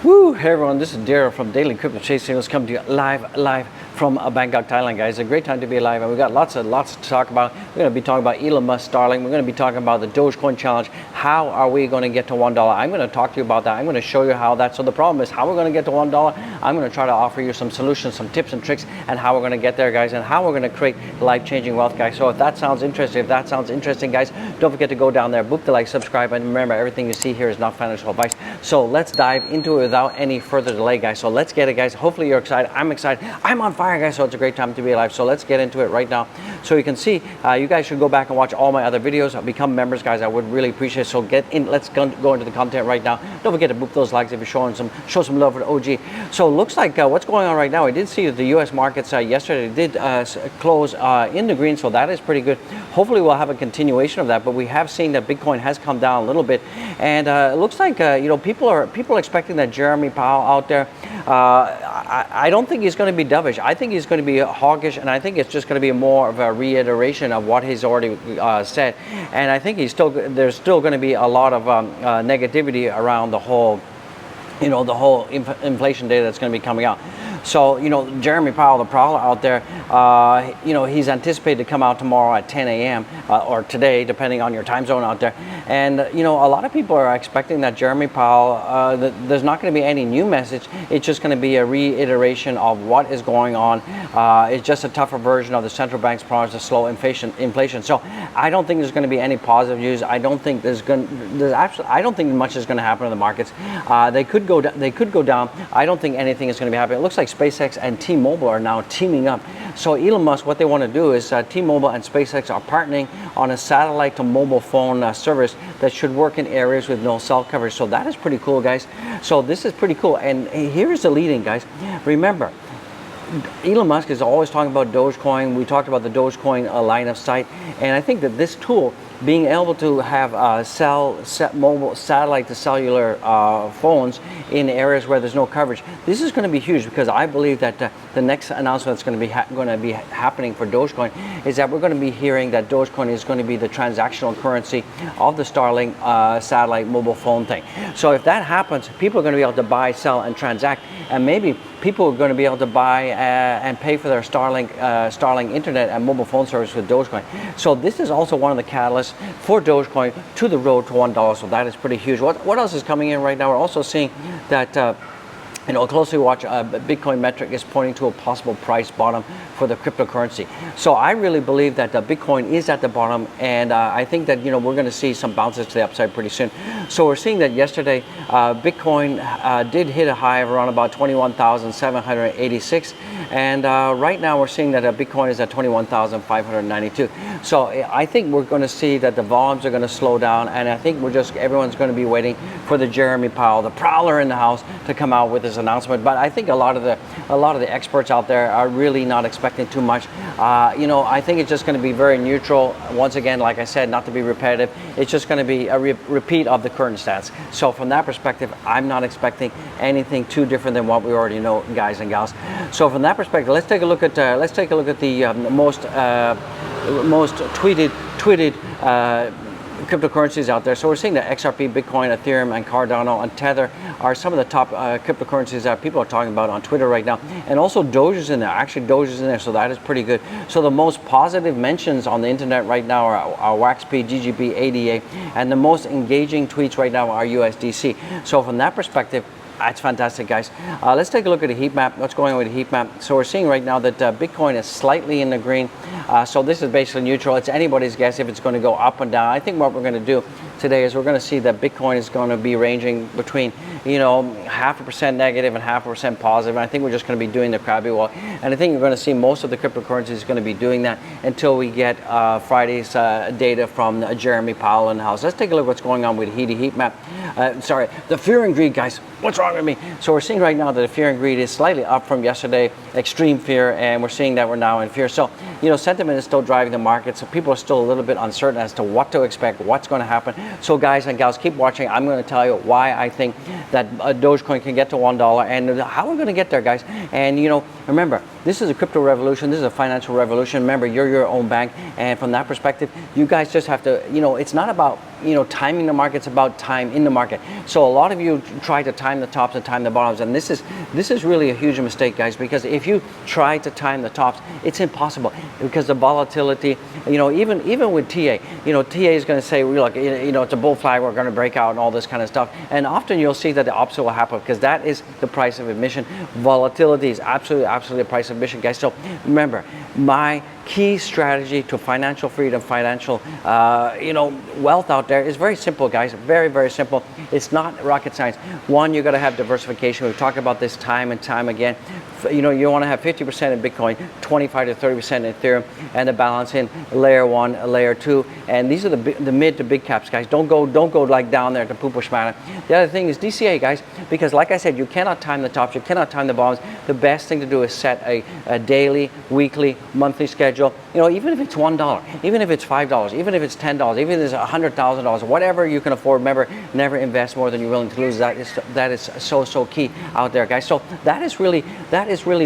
Woo! Hey everyone, this is Daryl from Daily Crypto Chasing. Let's come to you live from Bangkok, Thailand, guys. It's a great time to be alive, and we got lots to talk about. We're going to be talking about Elon Musk, Starlink. We're going to be talking about the Dogecoin challenge. How are we going to get to $1? I'm going to talk to you about that. I'm going to show you how that. So the problem is how we're going to get to $1. I'm going to try to offer you some solutions, some tips and tricks, and how we're going to get there, guys, and how we're going to create life-changing wealth, guys. So if that sounds interesting, guys, don't forget to go down there, boop the like, subscribe, and remember, everything you see here is not financial advice. So let's dive into it without any further delay, guys. So let's get it, guys. Hopefully you're excited. I'm excited. I'm on fire, guys. So it's a great time to be alive. So let's get into it right now. So you can see, you guys should go back and watch all my other videos. Become members, guys. I would really appreciate it. So get in. Let's go into the content right now. Don't forget to boop those likes if you're show some love for the OG. So it looks like what's going on right now. I did see that the U.S. markets yesterday did close in the green. So that is pretty good. Hopefully we'll have a continuation of that. But we have seen that Bitcoin has come down a little bit, and it looks like people are expecting that Jeremy Powell out there. I don't think he's going to be dovish. I think he's going to be hawkish, and I think it's just going to be more of a reiteration of what he's already said. And I think there's still going to be a lot of negativity around the whole, the whole inflation data that's going to be coming out. So, Jeremy Powell, the prowler out there, he's anticipated to come out tomorrow at 10 a.m. Or today, depending on your time zone out there. And, a lot of people are expecting that Jeremy Powell, there's not going to be any new message. It's just going to be a reiteration of what is going on. It's just a tougher version of the central bank's promise to slow inflation. So I don't think there's going to be any positive news. I don't think I don't think much is going to happen in the markets. They could go down. I don't think anything is going to be happening. It looks like SpaceX and T-Mobile are now teaming up. So Elon Musk, what they want to do is T-Mobile and SpaceX are partnering on a satellite to mobile phone service that should work in areas with no cell coverage. So that is pretty cool, guys. So this is pretty cool. And here's the lead-in, guys. Remember, Elon Musk is always talking about Dogecoin. We talked about the Dogecoin line of sight. And I think that this tool, being able to have mobile satellite to cellular phones in areas where there's no coverage, this is going to be huge, because I believe that the next announcement that's going to be happening for Dogecoin is that we're going to be hearing that Dogecoin is going to be the transactional currency of the Starlink satellite mobile phone thing. So if that happens, people are going to be able to buy, sell, and transact, and maybe people are going to be able to buy and pay for their Starlink internet and mobile phone service with Dogecoin. So this is also one of the catalysts for Dogecoin to the road to $1. So that is pretty huge. What else is coming in right now? We're also seeing that a closely watched Bitcoin metric is pointing to a possible price bottom for the cryptocurrency. So I really believe that Bitcoin is at the bottom, and I think that we're going to see some bounces to the upside pretty soon. So we're seeing that yesterday Bitcoin did hit a high of around about 21,786, and right now we're seeing that Bitcoin is at 21,592. So I think we're going to see that the volumes are going to slow down, and I think everyone's going to be waiting for the Jeremy Powell, the prowler in the house, to come out with his announcement. But I think a lot of the experts out there are really not expecting too much. I think it's just going to be very neutral. Once again, like I said, not to be repetitive, it's just going to be a repeat of the current stats. So from that perspective, I'm not expecting anything too different than what we already know, guys and gals. So from that perspective, let's take a look at the most tweeted cryptocurrencies out there. So we're seeing that XRP, Bitcoin, Ethereum, and Cardano, and Tether are some of the top cryptocurrencies that people are talking about on Twitter right now. And also Doge is in there. Actually, Doge is in there, so that is pretty good. So the most positive mentions on the internet right now are WaxP, GGB, ADA, and the most engaging tweets right now are USDC. So from that perspective, that's fantastic, guys. Let's take a look at the heat map. What's going on with the heat map? So we're seeing right now that Bitcoin is slightly in the green. So this is basically neutral. It's anybody's guess if it's going to go up and down. I think what we're going to do today is we're going to see that Bitcoin is going to be ranging between 0.5% negative and 0.5% positive. And I think we're just going to be doing the Krabby walk. And I think you're going to see most of the cryptocurrencies going to be doing that until we get Friday's data from Jeremy Powell in the house. Let's take a look at what's going on with heat map. The fear and greed, guys. What's wrong with me? So we're seeing right now that the fear and greed is slightly up from yesterday, extreme fear, and we're seeing that we're now in fear. So, sentiment is still driving the market, so people are still a little bit uncertain as to what to expect, what's going to happen. So guys and gals, keep watching. I'm going to tell you why I think that Dogecoin can get to $1 and how we're going to get there, guys. And remember, this is a crypto revolution. This is a financial revolution. Remember, you're your own bank, and from that perspective, you guys just have to, it's not about, timing the market, it's about time in the market. So a lot of you try to time the tops and time the bottoms, and this is really a huge mistake, guys, because if you try to time the tops, it's impossible, because the volatility, even with TA, TA is going to say, look, it's a bull flag, we're going to break out and all this kind of stuff, and often you'll see that the opposite will happen, because that is the price of admission. Volatility is absolutely the price of admission, guys. So remember, my key strategy to financial freedom, financial wealth out there is very simple, guys. Very, very simple. It's not rocket science. One, you got to have diversification. We've talked about this time and time again. You want to have 50% in Bitcoin, 25 to 30% in Ethereum, and the balance in layer 1, layer 2, and these are the mid to big caps, guys. Don't go like down there to poo-poo schmata. The other thing is DCA, guys, because like I said, you cannot time the tops, you cannot time the bottoms. The best thing to do is set a daily, weekly, monthly schedule. Even if it's $1, even if it's $5, even if it's $10, even if it's $100,000, whatever you can afford. Remember, never invest more than you're willing to lose. That is so key out there, guys. So that is really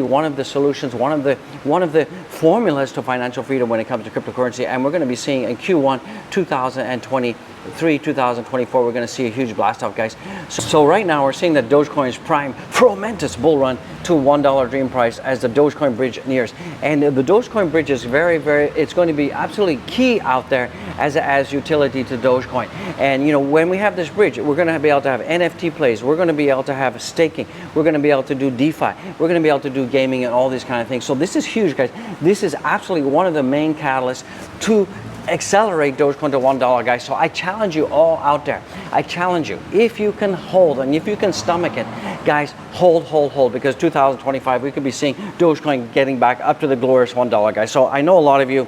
one of the solutions, one of the formulas to financial freedom when it comes to cryptocurrency. And we're going to be seeing in Q1 2023, 2024, we're going to see a huge blast off, guys. So right now we're seeing that Dogecoin is prime for a momentous bull run to $1 dream price as the Dogecoin bridge nears. And the Dogecoin bridge is very, it's going to be absolutely key out there as utility to Dogecoin. And when we have this bridge, we're going to be able to have NFT plays, we're going to be able to have staking, we're going to be able to do DeFi, we're going to be able to do gaming and all these kind of things. So this is huge, guys. This is absolutely one of the main catalysts to accelerate Dogecoin to $1, guys. So I challenge you all out there. I challenge you, if you can hold and if you can stomach it, guys, hold, because 2025 we could be seeing Dogecoin getting back up to the glorious $1, guys. So I know a lot of you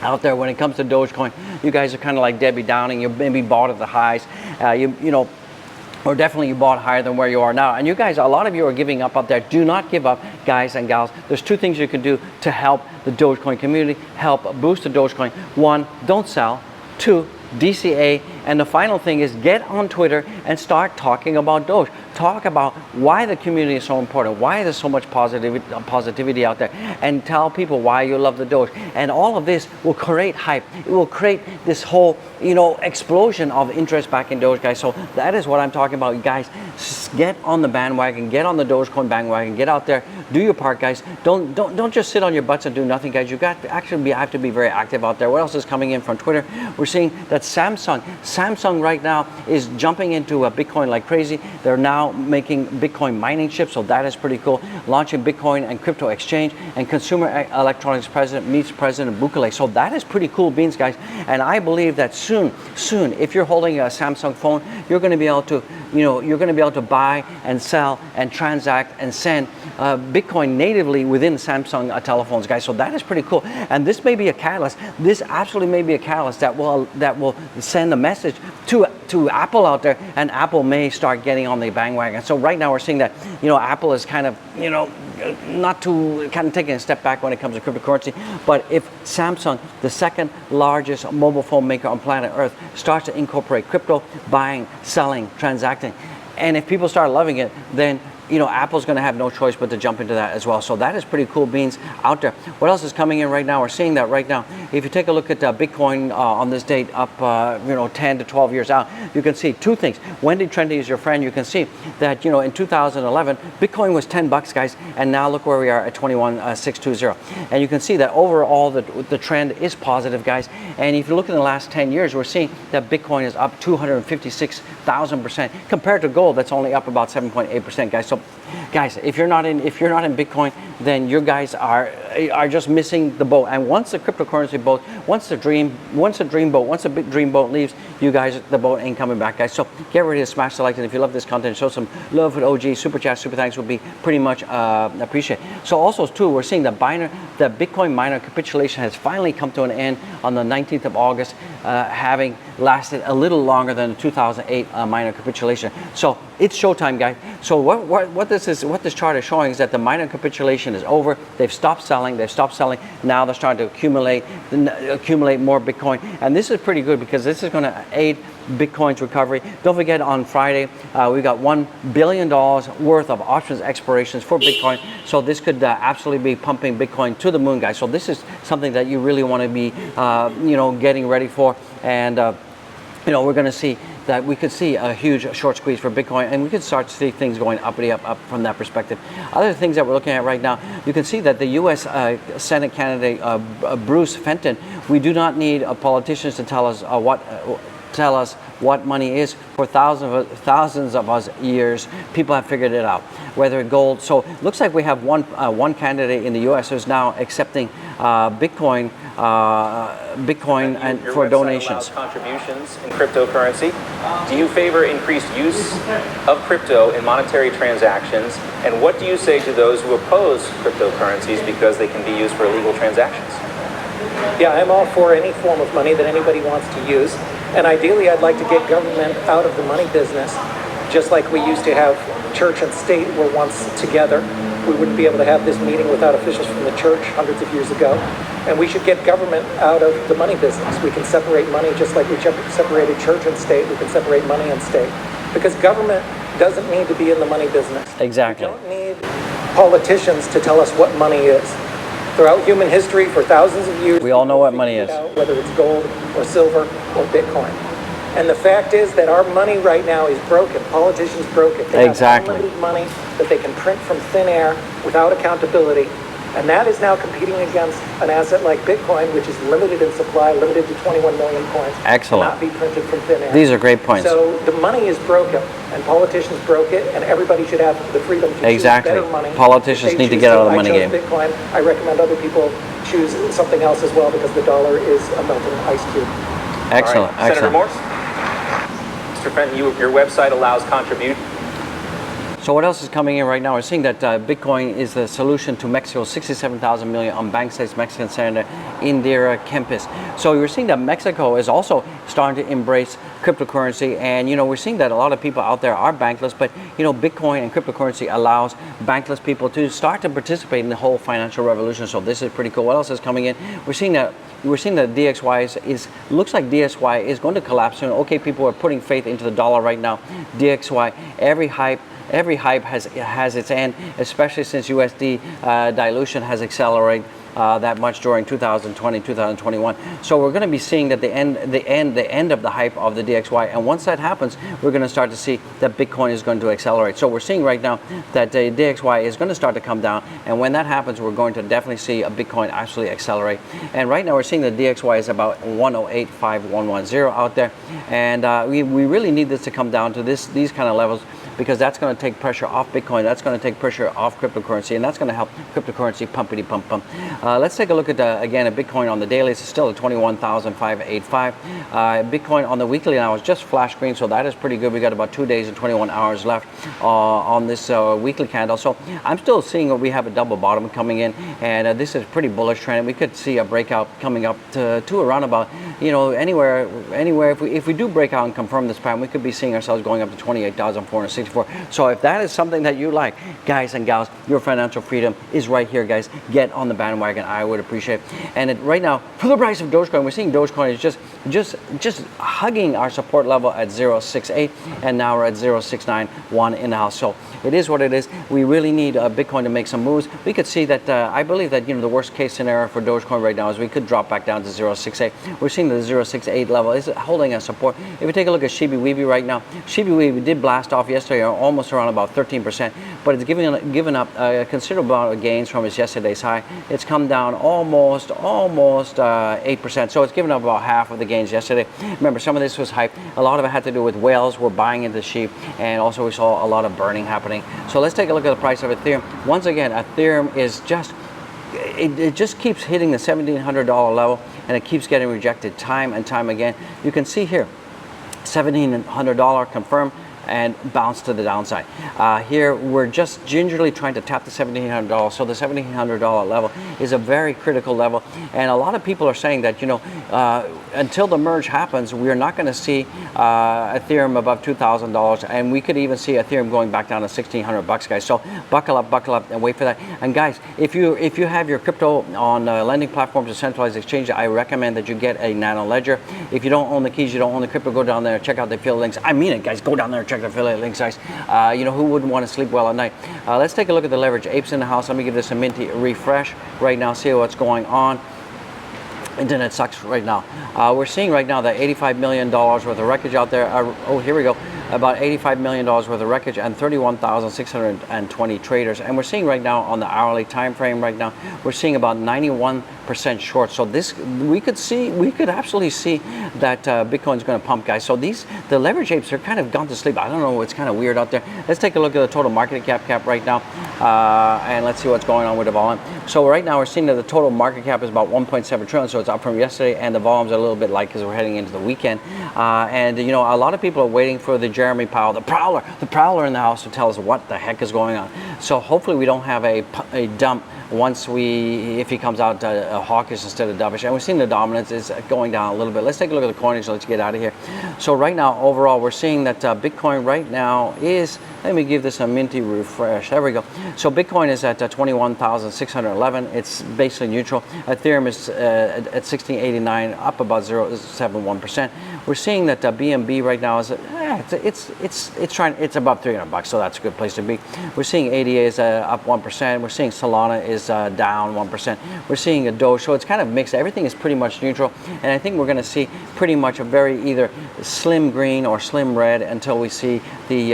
out there, when it comes to Dogecoin, you guys are kind of like Debbie Downing. You maybe bought at the highs, or definitely you bought higher than where you are now. And you guys, a lot of you are giving up out there. Do not give up, guys and gals. There's two things you can do to help the Dogecoin community, help boost the Dogecoin. One, don't sell. Two, DCA. And the final thing is get on Twitter and start talking about Doge. Talk about why the community is so important, why there's so much positivity out there, and tell people why you love the Doge. And all of this will create hype. It will create this whole, explosion of interest back in Doge, guys. So that is what I'm talking about, guys. Get on the bandwagon, get on the Dogecoin bandwagon, get out there, do your part, guys. Don't just sit on your butts and do nothing, guys. You got to actually have to be very active out there. What else is coming in from Twitter? We're seeing that Samsung right now is jumping into Bitcoin like crazy. They're now making Bitcoin mining chips, so that is pretty cool. Launching Bitcoin and crypto exchange, and Consumer Electronics President meets President Bukele. So that is pretty cool beans, guys. And I believe that soon, if you're holding a Samsung phone, you're going to be able to, you're going to be able to buy and sell and transact and send Bitcoin natively within Samsung telephones, guys. So that is pretty cool. And this may be a catalyst. This absolutely may be a catalyst that will send a message to Apple out there, and Apple may start getting on the bandwagon. So right now we're seeing that Apple is kind of taking a step back when it comes to cryptocurrency. But if Samsung, the second largest mobile phone maker on planet Earth, starts to incorporate crypto, buying, selling, transacting, and if people start loving it, then Apple's going to have no choice but to jump into that as well. So that is pretty cool beans out there. What else is coming in right now? We're seeing that right now. If you take a look at Bitcoin on this date up 10 to 12 years out, you can see two things. Wendy Trendy is your friend. You can see that in 2011 Bitcoin was $10, guys, and now look where we are at 21,620. And you can see that overall the trend is positive, guys. And if you look in the last 10 years, we're seeing that Bitcoin is up 256,000% compared to gold that's only up about 7.8%, guys. So guys, if you're not in Bitcoin, then you guys are just missing the boat. And once the cryptocurrency boat, once the big dream boat leaves, you guys, the boat ain't coming back, guys. So get ready to smash the like, and if you love this content, show some love with OG. Super chat, super thanks would be pretty much appreciated. So also too, we're seeing the Bitcoin miner capitulation has finally come to an end on the 19th of August, having lasted a little longer than the 2008 miner capitulation. So it's showtime, guys. So what this chart is showing is that the miner capitulation is over. They've stopped selling. Now they're starting to accumulate more Bitcoin, and this is pretty good because this is going to aid Bitcoin's recovery. Don't forget on Friday, we got $1 billion worth of options expirations for Bitcoin. So this could absolutely be pumping Bitcoin to the moon, guys. So this is something that you really want to be, getting ready for. And, we're going to see that we could see a huge short squeeze for Bitcoin, and we could start to see things going uppity up from that perspective. Other things that we're looking at right now, you can see that the U.S. Senate candidate Bruce Fenton, we do not need politicians to tell us what money is. For thousands of us years, people have figured it out. Whether gold, so it looks like we have one candidate in the U.S. who's now accepting Bitcoin and for donations. Contributions in cryptocurrency. Do you favor increased use of crypto in monetary transactions? And what do you say to those who oppose cryptocurrencies because they can be used for illegal transactions? Yeah, I'm all for any form of money that anybody wants to use. And ideally, I'd like to get government out of the money business, just like we used to have church and state were once together. We wouldn't be able to have this meeting without officials from the church hundreds of years ago. And we should get government out of the money business. We can separate money just like we separated church and state. We can separate money and state. Because government doesn't need to be in the money business. Exactly. We don't need politicians to tell us what money is. Throughout human history, for thousands of years, we all know what money is. Whether it's gold or silver or Bitcoin. And the fact is that our money right now is broken. Politicians broke it. They have unlimited money that they can print from thin air without accountability. And that is now competing against an asset like Bitcoin, which is limited in supply, limited to 21 million coins. Excellent. Not be printed from thin air. These are great points. So the money is broken, and politicians broke it, and everybody should have the freedom to choose better money. Politicians need to get out of the money game. Bitcoin. I recommend other people choose something else as well, because the dollar is a melting ice cube. Excellent. Right. Senator Morse? Mr. Fenton, your website allows contribute. So what else is coming in right now? We're seeing that Bitcoin is the solution to Mexico's 67,000 million unbanked states Mexican Senator Indira Kempis. So we're seeing that Mexico is also starting to embrace cryptocurrency, and we're seeing that a lot of people out there are bankless, but Bitcoin and cryptocurrency allows bankless people to start to participate in the whole financial revolution. So this is pretty cool. What else is coming in? We're seeing that DXY looks like DXY is going to collapse soon. Okay, people are putting faith into the dollar right now. DXY, every hype has its end, especially since USD dilution has accelerated that much during 2020, 2021. So we're going to be seeing that the end of the hype of the DXY, and once that happens, we're going to start to see that Bitcoin is going to accelerate. So we're seeing right now that the DXY is going to start to come down, and when that happens, we're going to definitely see a Bitcoin actually accelerate. And right now we're seeing the DXY is about 1085110 out there, and we really need this to come down to these kind of levels, because that's going to take pressure off Bitcoin, that's going to take pressure off cryptocurrency, and that's going to help cryptocurrency pumpity pump. Let's take a look at again at Bitcoin on the daily. It's still at 21,585. Bitcoin on the weekly now is just flash green, so that is pretty good. We got about 2 days and 21 hours left on this weekly candle. So I'm still seeing that we have a double bottom coming in, and this is a pretty bullish trend. We could see a breakout coming up to around about anywhere. If we do break out and confirm this pattern, we could be seeing ourselves going up to 28,464. So if that is something that you like, guys and gals, your financial freedom is right here, guys. Get on the bandwagon. I would appreciate it. And right now, for the price of Dogecoin, we're seeing Dogecoin is just hugging our support level at 0.68, and now we're at 0.691 in the house. So it is what it is. We really need Bitcoin to make some moves. We could see that I believe that the worst case scenario for Dogecoin right now is we could drop back down to 0.68. We're seeing the 0.68 level is holding a support. If we take a look at Shiba Weeby right now, Shiba Weeby did blast off yesterday, almost around about 13%, but it's given up a considerable amount of gains from its yesterday's high. It's come down almost 8%, so it's given up about half of the gains yesterday. Remember, some of this was hype. A lot of it had to do with whales were buying into sheep, and also we saw a lot of burning happening. So let's take a look at the price of Ethereum. Once again, Ethereum is it just keeps hitting the $1,700 level, and it keeps getting rejected time and time again. You can see here, $1,700 confirmed, and bounce to the downside. Here we're just gingerly trying to tap the $1,700. So the $1,700 level is a very critical level, and a lot of people are saying that, you know, until the merge happens, we're not going to see Ethereum above $2,000, and we could even see Ethereum going back down to $1,600, guys. So buckle up and wait for that. And guys, if you have your crypto on lending platforms or centralized exchange, I recommend that you get a nano ledger. If you don't own the keys, you don't own the crypto, go down there, check out the affiliate links. I mean it, guys. Go down there and check the affiliate links, guys. You know, who wouldn't want to sleep well at night? Let's take a look at the leverage. Apes in the house. Let me give this a minty refresh right now, see what's going on. Internet sucks right now. We're seeing right now that $85 million worth of wreckage out there. Oh, here we go. About $85 million worth of wreckage and 31,620 traders. And we're seeing right now on the hourly time frame right now, we're seeing about 91% short. So this, we could absolutely see that Bitcoin's going to pump, guys. So the leverage apes are kind of gone to sleep. I don't know, it's kind of weird out there. Let's take a look at the total market cap right now, and let's see what's going on with the volume. So right now we're seeing that the total market cap is about 1.7 trillion. So it's up from yesterday, and the volumes are a little bit light because we're heading into the weekend. And you know, a lot of people are waiting for the Jeremy Powell, the prowler in the house, to tell us what the heck is going on. So hopefully we don't have a dump once if he comes out hawkish instead of dovish. And we're seeing the dominance is going down a little bit. Let's take a look at the coinage. Let's get out of here. So right now, overall, we're seeing that Bitcoin right now is, let me give this a minty refresh. There we go. So Bitcoin is at 21,611. It's basically neutral. Ethereum is at 1689, up about 0.71%. We're seeing that BNB right now is it's above $300, so that's a good place to be. We're seeing ADA is up 1%. We're seeing Solana is down 1%. We're seeing a Doge, so it's kind of mixed. Everything is pretty much neutral, and I think we're going to see pretty much a very either slim green or slim red until we see the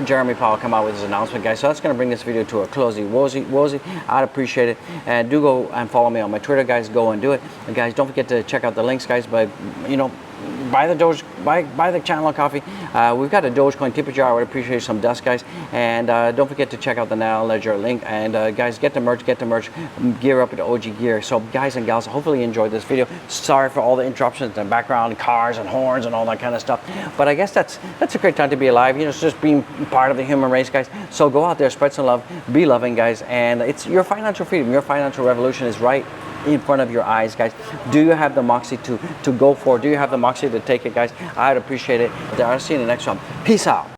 Jeremy Powell come out with his announcement, guys. So that's going to bring this video to a closey wozy. I'd appreciate it, and do go and follow me on my Twitter, guys. Go and do it, and guys, don't forget to check out the links, guys. But you know, buy the Doge, buy the channel coffee. We've got a Dogecoin tip jar. I would appreciate some dust, guys. And don't forget to check out the Nano Ledger link. And guys, get the merch. Gear up at OG Gear. So guys and gals, hopefully you enjoyed this video. Sorry for all the interruptions in the background, cars and horns and all that kind of stuff. But I guess that's a great time to be alive. You know, it's just being part of the human race, guys. So go out there, spread some love, be loving, guys. And it's your financial freedom, your financial revolution is right in front of your eyes, guys. Do you have the moxie to go for it? Do you have the moxie to take it, guys? I'd appreciate it. I'll see you in the next one. Peace out.